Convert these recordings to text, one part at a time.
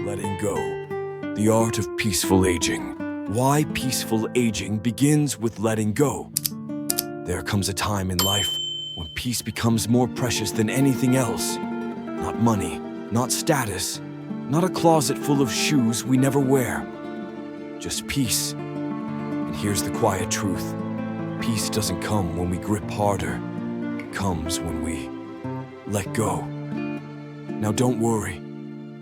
letting go. The art of peaceful aging. Why peaceful aging begins with letting go. There comes a time in life when peace becomes more precious than anything else. Not money, not status, not a closet full of shoes we never wear. Just peace. And here's the quiet truth. Peace doesn't come when we grip harder. It comes when we let go. Now don't worry.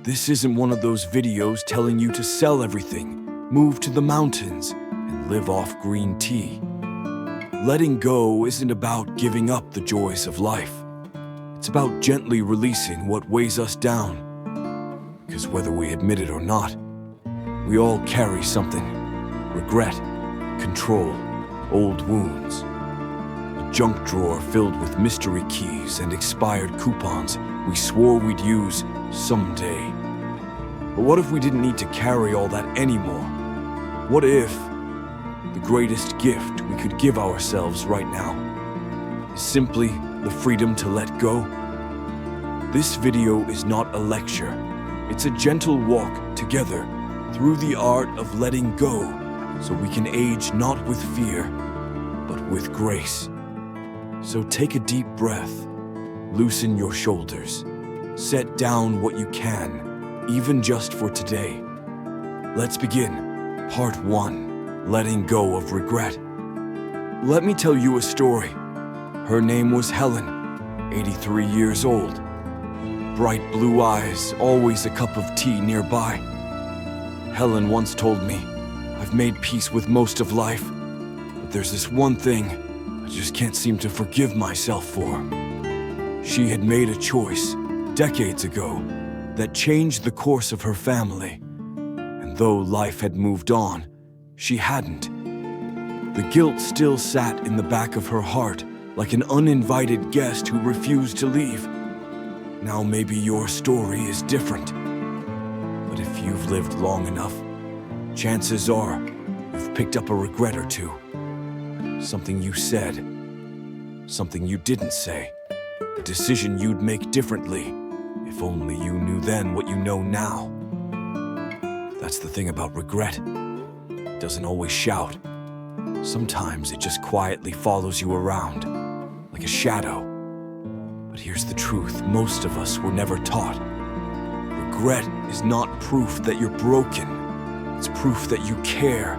This isn't one of those videos telling you to sell everything, move to the mountains, and live off green tea. Letting go isn't about giving up the joys of life. It's about gently releasing what weighs us down. Because whether we admit it or not, we all carry something. Regret, control, old wounds. A junk drawer filled with mystery keys and expired coupons we swore we'd use someday. But what if we didn't need to carry all that anymore? What if the greatest gift we could give ourselves right now is simply the freedom to let go? This video is not a lecture. It's a gentle walk together through the art of letting go so we can age not with fear, but with grace. So take a deep breath, loosen your shoulders, set down what you can, even just for today. Let's begin. Part 1, letting go of regret. Let me tell you a story. Her name was Helen, 83 years old. Bright blue eyes, always a cup of tea nearby. Helen once told me, I've made peace with most of life, but there's this one thing I just can't seem to forgive myself for. She had made a choice decades ago that changed the course of her family. And though life had moved on, she hadn't. The guilt still sat in the back of her heart like an uninvited guest who refused to leave. Now maybe your story is different. But if you've lived long enough, chances are you've picked up a regret or two. Something you said, something you didn't say, a decision you'd make differently if only you knew then what you know now. That's the thing about regret. It doesn't always shout. Sometimes it just quietly follows you around, like a shadow. But here's the truth most of us were never taught. Regret is not proof that you're broken. It's proof that you care.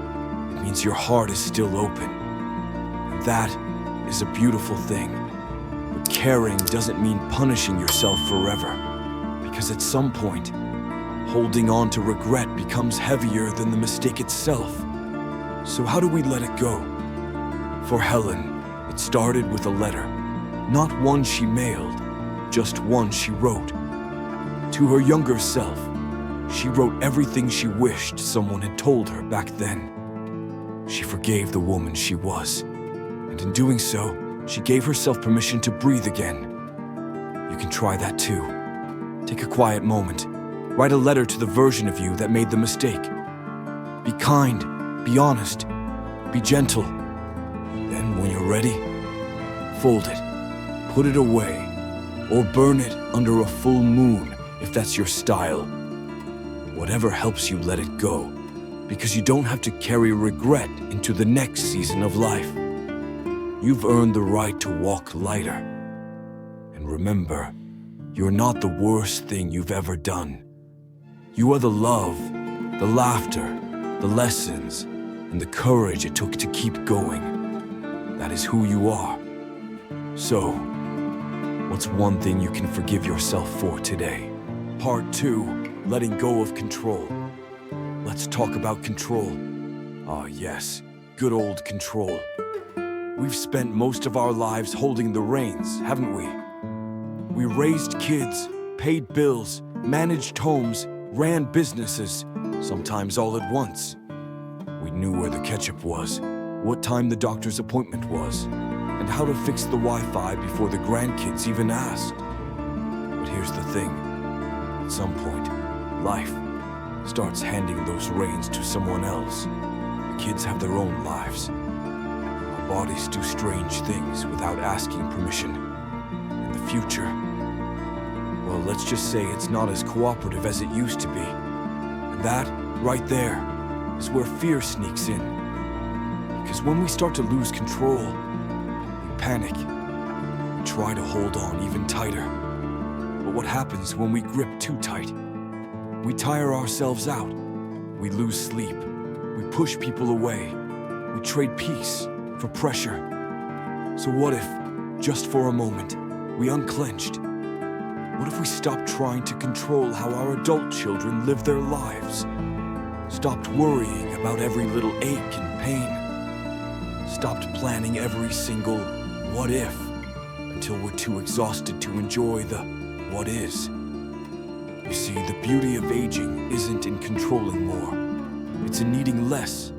It means your heart is still open. And that is a beautiful thing. But caring doesn't mean punishing yourself forever. Because at some point, holding on to regret becomes heavier than the mistake itself. So how do we let it go? For Helen, it started with a letter. Not one she mailed, just one she wrote. To her younger self, she wrote everything she wished someone had told her back then. She forgave the woman she was, and in doing so, she gave herself permission to breathe again. You can try that too. Take a quiet moment. Write a letter to the version of you that made the mistake. Be kind, be honest, be gentle. Then when you're ready, fold it, put it away, or burn it under a full moon if that's your style. Whatever helps you let it go, because you don't have to carry regret into the next season of life. You've earned the right to walk lighter. And remember, you're not the worst thing you've ever done. You are the love, the laughter, the lessons, and the courage it took to keep going. That is who you are. So, what's one thing you can forgive yourself for today? Part 2, letting go of control. Let's talk about control. Ah, yes, good old control. We've spent most of our lives holding the reins, haven't we? We raised kids, paid bills, managed homes, ran businesses, sometimes all at once. We knew where the ketchup was, what time the doctor's appointment was, and how to fix the Wi-Fi before the grandkids even asked. But here's the thing. At some point, life starts handing those reins to someone else. The kids have their own lives. Our bodies do strange things without asking permission. And the future, well, let's just say it's not as cooperative as it used to be. That, right there, is where fear sneaks in. Because when we start to lose control, we panic. We try to hold on even tighter. But what happens when we grip too tight? We tire ourselves out. We lose sleep. We push people away. We trade peace for pressure. So what if, just for a moment, we unclenched? What if we stopped trying to control how our adult children live their lives? Stopped worrying about every little ache and pain? Stopped planning every single what if until we're too exhausted to enjoy the what is? You see, the beauty of aging isn't in controlling more. It's in needing less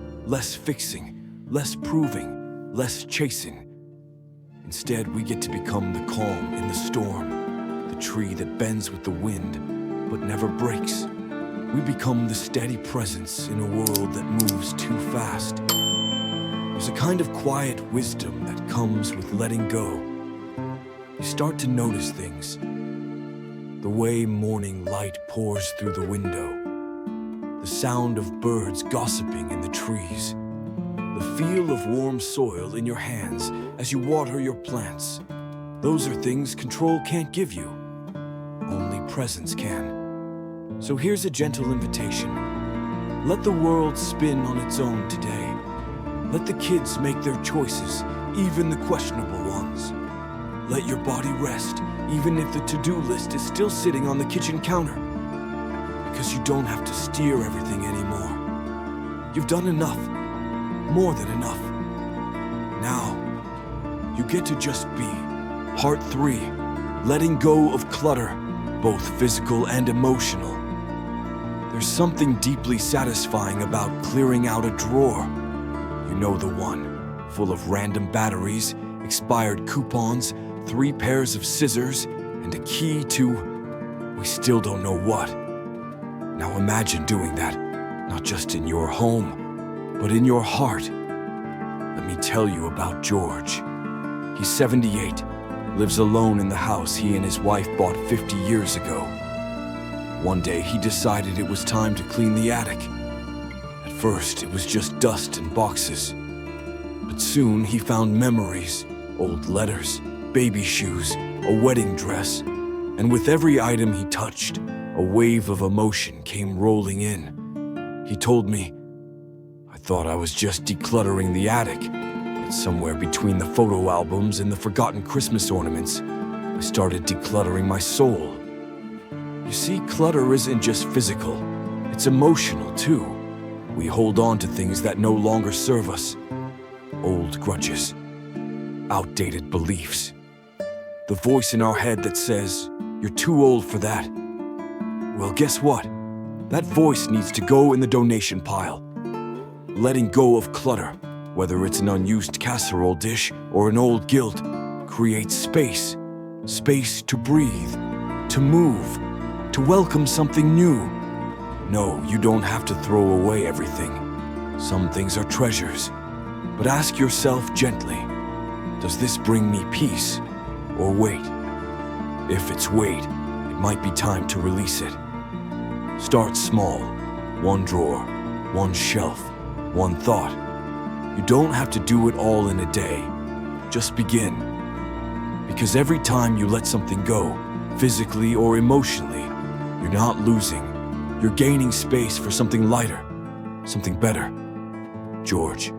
fixing, less proving, less chasing. Instead, we get to become the calm in the storm, the tree that bends with the wind but never breaks. We become the steady presence in a world that moves too fast. There's a kind of quiet wisdom that comes with letting go. You start to notice things. The way morning light pours through the window, the sound of birds gossiping in the trees, the feel of warm soil in your hands as you water your plants. Those are things control can't give you. Only presence can. So here's a gentle invitation. Let the world spin on its own today. Let the kids make their choices, even the questionable ones. Let your body rest, even if the to-do list is still sitting on the kitchen counter. Because you don't have to steer everything anymore. You've done enough. More than enough. Now, you get to just be. Part 3. Letting go of clutter, both physical and emotional. There's something deeply satisfying about clearing out a drawer. You know the one, full of random batteries, expired coupons, 3 pairs of scissors, and a key to, we still don't know what. Now imagine doing that, not just in your home, but in your heart. Let me tell you about George. He's 78, lives alone in the house he and his wife bought 50 years ago. One day he decided it was time to clean the attic. At first it was just dust and boxes. But soon he found memories, old letters, baby shoes, a wedding dress, and with every item he touched, a wave of emotion came rolling in. He told me, "I thought I was just decluttering the attic, but somewhere between the photo albums and the forgotten Christmas ornaments, I started decluttering my soul." You see, clutter isn't just physical, it's emotional too. We hold on to things that no longer serve us. Old grudges, outdated beliefs. The voice in our head that says, "You're too old for that." Well, guess what? That voice needs to go in the donation pile. Letting go of clutter, whether it's an unused casserole dish or an old guilt, creates space. Space to breathe, to move, to welcome something new. No, you don't have to throw away everything. Some things are treasures. But ask yourself gently, does this bring me peace or weight? If it's weight, it might be time to release it. Start small. 1 drawer, 1 shelf, 1 thought. You don't have to do it all in a day. Just begin. Because every time you let something go, physically or emotionally, you're not losing. You're gaining space for something lighter, something better. George.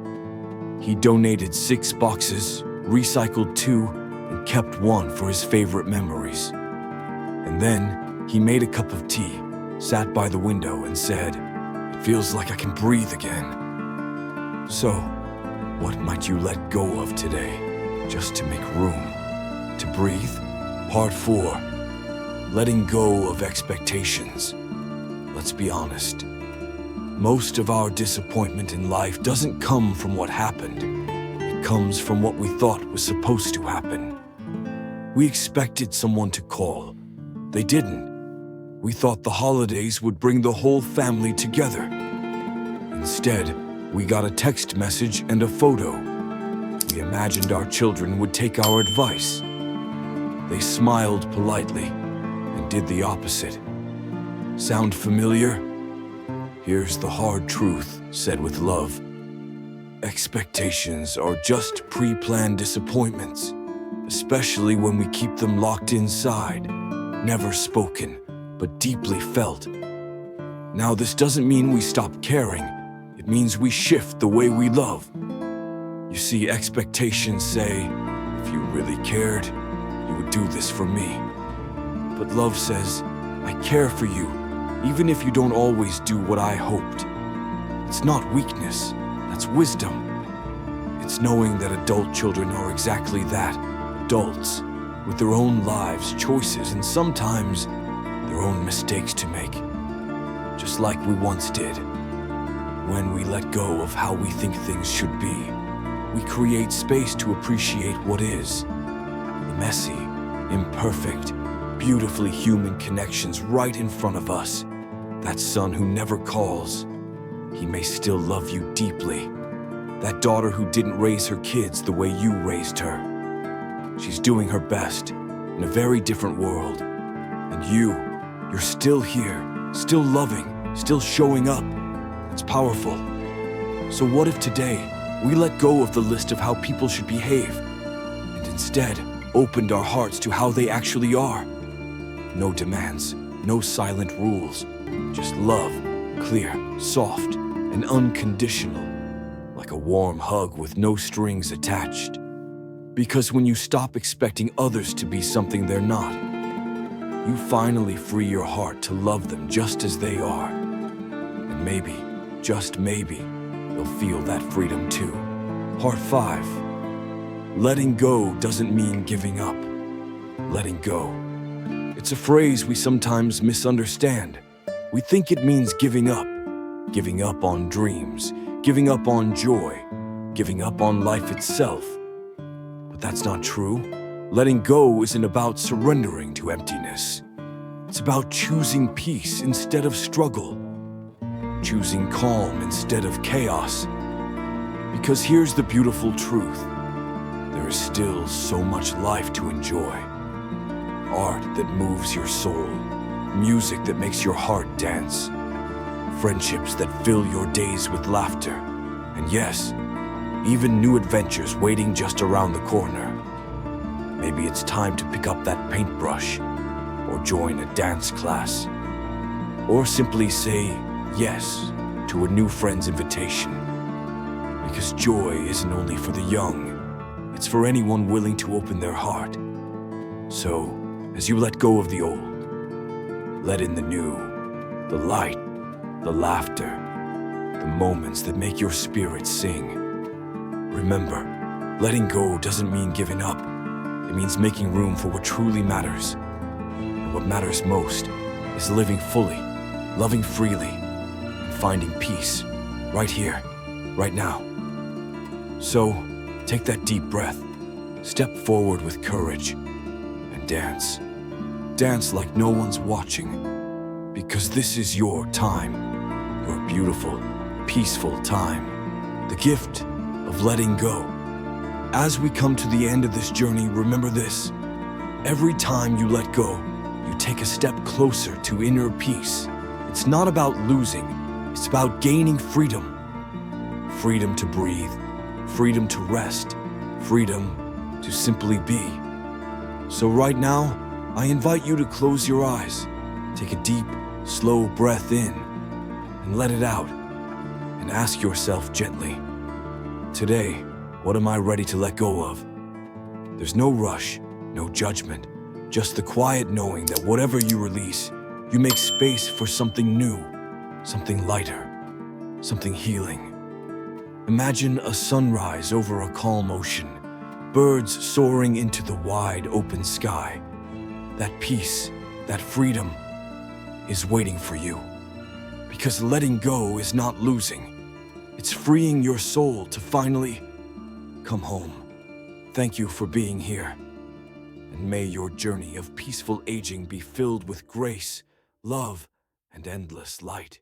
He donated 6 boxes, recycled 2, and kept 1 for his favorite memories. And then he made a cup of tea, sat by the window and said, "It feels like I can breathe again." So, what might you let go of today, just to make room, to breathe? Part 4. Letting go of expectations. Let's be honest. Most of our disappointment in life doesn't come from what happened. It comes from what we thought was supposed to happen. We expected someone to call. They didn't. We thought the holidays would bring the whole family together. Instead, we got a text message and a photo. We imagined our children would take our advice. They smiled politely and did the opposite. Sound familiar? Here's the hard truth, said with love. Expectations are just pre-planned disappointments, especially when we keep them locked inside, never spoken, but deeply felt. Now, this doesn't mean we stop caring. It means we shift the way we love. You see, expectations say, if you really cared, you would do this for me. But love says, I care for you, even if you don't always do what I hoped. It's not weakness, that's wisdom. It's knowing that adult children are exactly that, adults, with their own lives, choices, and sometimes their own mistakes to make. Just like we once did. When we let go of how we think things should be, we create space to appreciate what is. The messy, imperfect, beautifully human connections right in front of us. That son who never calls, he may still love you deeply. That daughter who didn't raise her kids the way you raised her. She's doing her best in a very different world. And you're still here, still loving, still showing up. It's powerful. So what if today we let go of the list of how people should behave and instead opened our hearts to how they actually are? No demands, no silent rules, just love, clear, soft, and unconditional, like a warm hug with no strings attached. Because when you stop expecting others to be something they're not, you finally free your heart to love them just as they are. And maybe, just maybe, they'll feel that freedom too. Part 5. Letting go doesn't mean giving up. Letting go. It's a phrase we sometimes misunderstand. We think it means giving up on dreams, giving up on joy, giving up on life itself. But that's not true. Letting go isn't about surrendering to emptiness. It's about choosing peace instead of struggle, choosing calm instead of chaos. Because here's the beautiful truth. There is still so much life to enjoy. Art that moves your soul, music that makes your heart dance, friendships that fill your days with laughter, and yes, even new adventures waiting just around the corner. Maybe it's time to pick up that paintbrush, or join a dance class, or simply say yes to a new friend's invitation. Because joy isn't only for the young, it's for anyone willing to open their heart. So, as you let go of the old, let in the new, the light, the laughter, the moments that make your spirit sing. Remember, letting go doesn't mean giving up. It means making room for what truly matters. And what matters most is living fully, loving freely, and finding peace right here, right now. So, take that deep breath, step forward with courage, and dance. Dance like no one's watching, because this is your time, your beautiful, peaceful time, the gift of letting go. As we come to the end of this journey, remember this. Every time you let go, you take a step closer to inner peace. It's not about losing, it's about gaining freedom. Freedom to breathe, freedom to rest, freedom to simply be. So right now, I invite you to close your eyes, take a deep, slow breath in, and let it out, and ask yourself gently, today, what am I ready to let go of? There's no rush, no judgment, just the quiet knowing that whatever you release, you make space for something new, something lighter, something healing. Imagine a sunrise over a calm ocean, birds soaring into the wide open sky. That peace, that freedom is waiting for you. Because letting go is not losing. It's freeing your soul to finally come home. Thank you for being here. And may your journey of peaceful aging be filled with grace, love, and endless light.